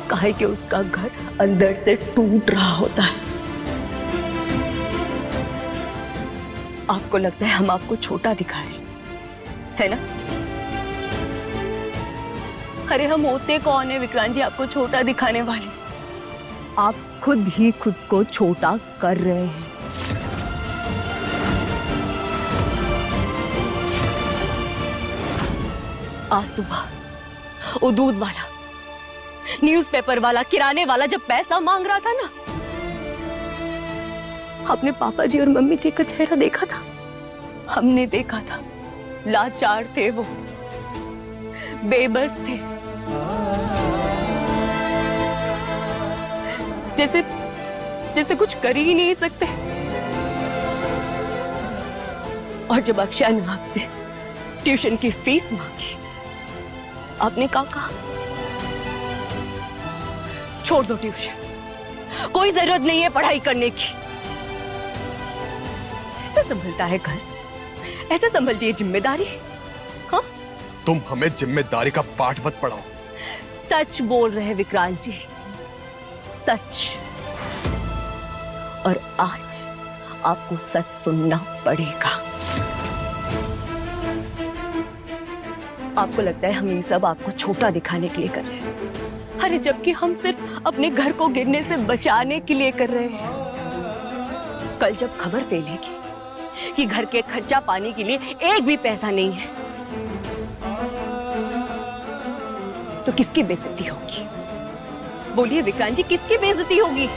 काहे कि उसका घर अंदर से टूट रहा होता है। आपको लगता है हम आपको छोटा दिखाए, है ना? अरे हम होते कौन है विक्रांत जी आपको छोटा दिखाने वाले? आप खुद ही खुद को छोटा कर रहे हैं। आज सुबह वो दूध वाला, न्यूज़पेपर वाला, किराने वाला जब पैसा मांग रहा था ना, आपने पापा जी और मम्मी जी का चेहरा देखा था? हमने देखा था। लाचार थे वो, बेबस थे, जैसे कुछ कर ही नहीं सकते। और जब अक्षय ने आपसे ट्यूशन की फीस मांगी, आपने कहा छोड़ दो ट्यूशन, कोई जरूरत नहीं है पढ़ाई करने की। ऐसा संभलता है घर? ऐसा संभलती है जिम्मेदारी? हाँ, तुम हमें जिम्मेदारी का पाठ मत पढ़ाओ। सच बोल रहे हैं विक्रांत जी, सच। और आज आपको सच सुनना पड़ेगा। आपको लगता है हम ये सब आपको छोटा दिखाने के लिए कर रहे हैं। अरे जबकि हम सिर्फ अपने घर को गिरने से बचाने के लिए कर रहे हैं। कल जब खबर फैलेगी कि घर के खर्चा पानी के लिए एक भी पैसा नहीं है, तो किसकी बेइज्जती होगी? बोलिए विक्रांत जी, किसकी बेइज्जती होगी?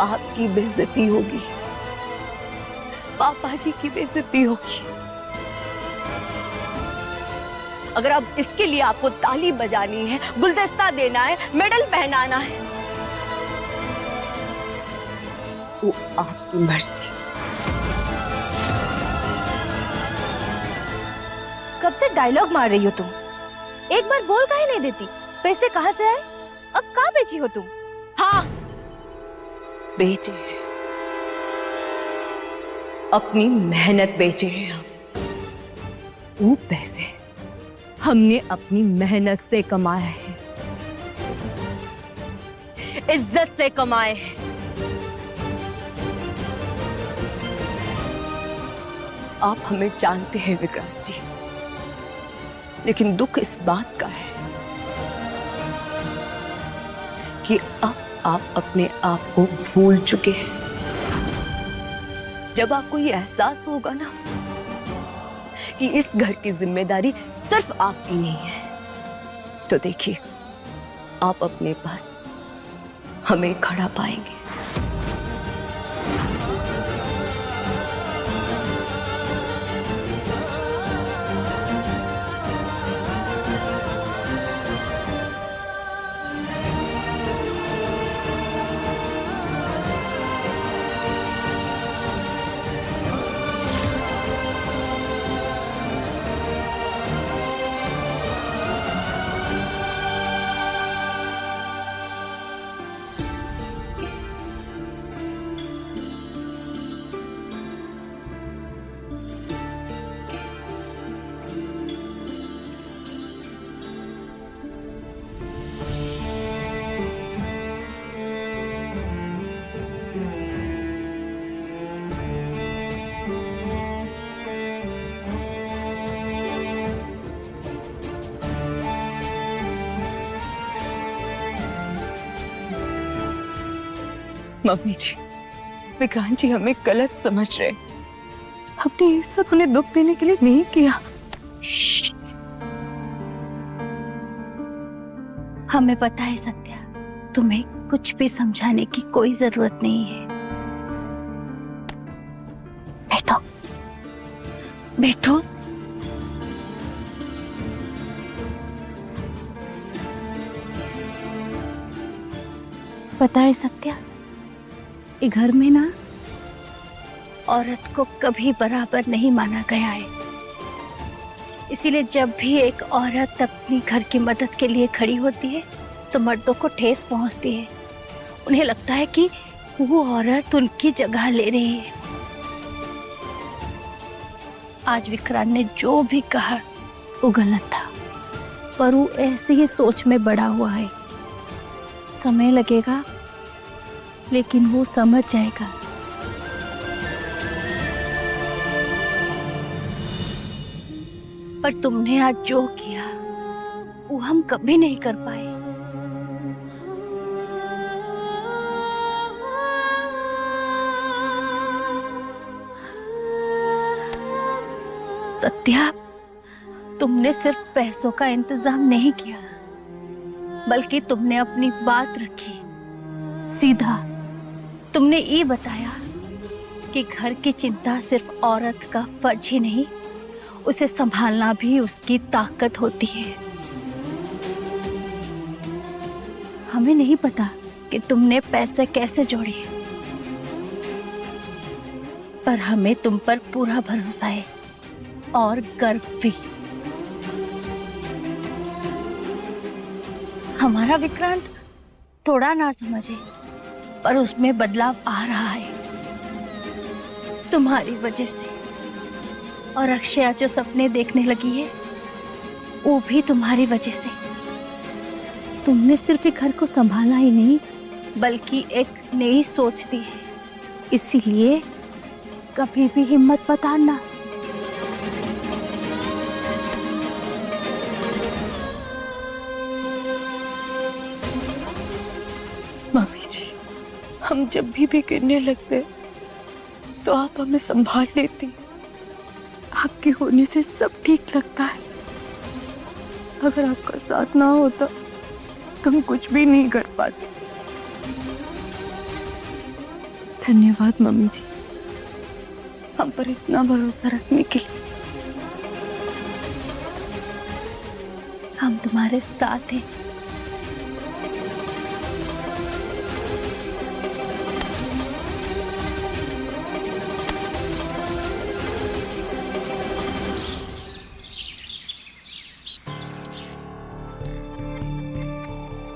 आपकी बेइज्जती होगी, पापा जी की बेइज्जती होगी। अगर अब इसके लिए आपको ताली बजानी है, गुलदस्ता देना है, मेडल पहनाना है, वो आपकी मर्जी। कब से डायलॉग मार रही हो तुम? एक बार बोल काहे नहीं देती? पैसे कहाँ से आए? अब कहाँ बेची हो तुम? हाँ, बेचे हैं, अपनी मेहनत बेचे हैं हम। वो पैसे हमने अपनी मेहनत से कमाए हैं, इज्जत से कमाए हैं। आप हमें जानते हैं विक्रांत जी, लेकिन दुख इस बात का है कि अब आप अपने आप को भूल चुके हैं। जब आपको ये एहसास होगा ना कि इस घर की जिम्मेदारी सिर्फ आपकी नहीं है, तो देखिए आप अपने पास हमें खड़ा पाएंगे। मम्मी जी, विक्रांत जी हमें गलत समझ रहे। हमने ये सब उन्हें दुख देने के लिए नहीं किया। हमें पता है सत्या, तुम्हें कुछ भी समझाने की कोई जरूरत नहीं है। बैठो बैठो। पता है सत्या, ये घर में ना औरत को कभी बराबर नहीं माना गया है। इसीलिए जब भी एक औरत अपनी घर की मदद के लिए खड़ी होती है तो मर्दों को ठेस पहुंचती है। उन्हें लगता है कि वो औरत उनकी जगह ले रही है। आज विक्रांत ने जो भी कहा वो गलत था। पर वो ऐसी ही सोच में बड़ा हुआ है। समय लगेगा, लेकिन वो समझ जाएगा। पर तुमने आज जो किया वो हम कभी नहीं कर पाए। सत्या, तुमने सिर्फ पैसों का इंतजाम नहीं किया, बल्कि तुमने अपनी बात रखी सीधा। तुमने ये बताया कि घर की चिंता सिर्फ औरत का फर्ज ही नहीं, उसे संभालना भी उसकी ताकत होती है। हमें नहीं पता कि तुमने पैसे कैसे जोड़े, पर हमें तुम पर पूरा भरोसा है और गर्व भी। हमारा विक्रांत थोड़ा ना समझे, पर उसमें बदलाव आ रहा है तुम्हारी वजह से। और अक्षया जो सपने देखने लगी है, वो भी तुम्हारी वजह से। तुमने सिर्फ एक घर को संभाला ही नहीं, बल्कि एक नई सोच दी है। इसीलिए कभी भी हिम्मत मत हारना। मम्मी जी, हम जब भी गिरने लगते तो आप हमें संभाल लेती। आपके होने से सब ठीक लगता है। अगर आपका साथ ना होता तो हम कुछ भी नहीं कर पाते। धन्यवाद मम्मी जी, हम पर इतना भरोसा रखने के लिए। हम तुम्हारे साथ हैं।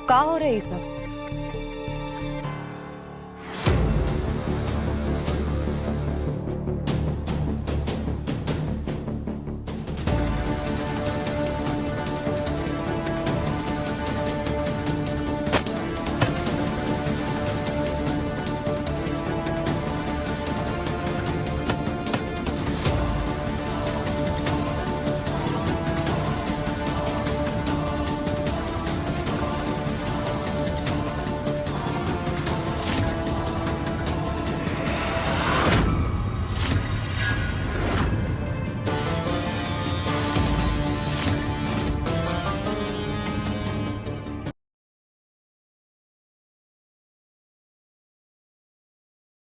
का हो रहा है ये सब?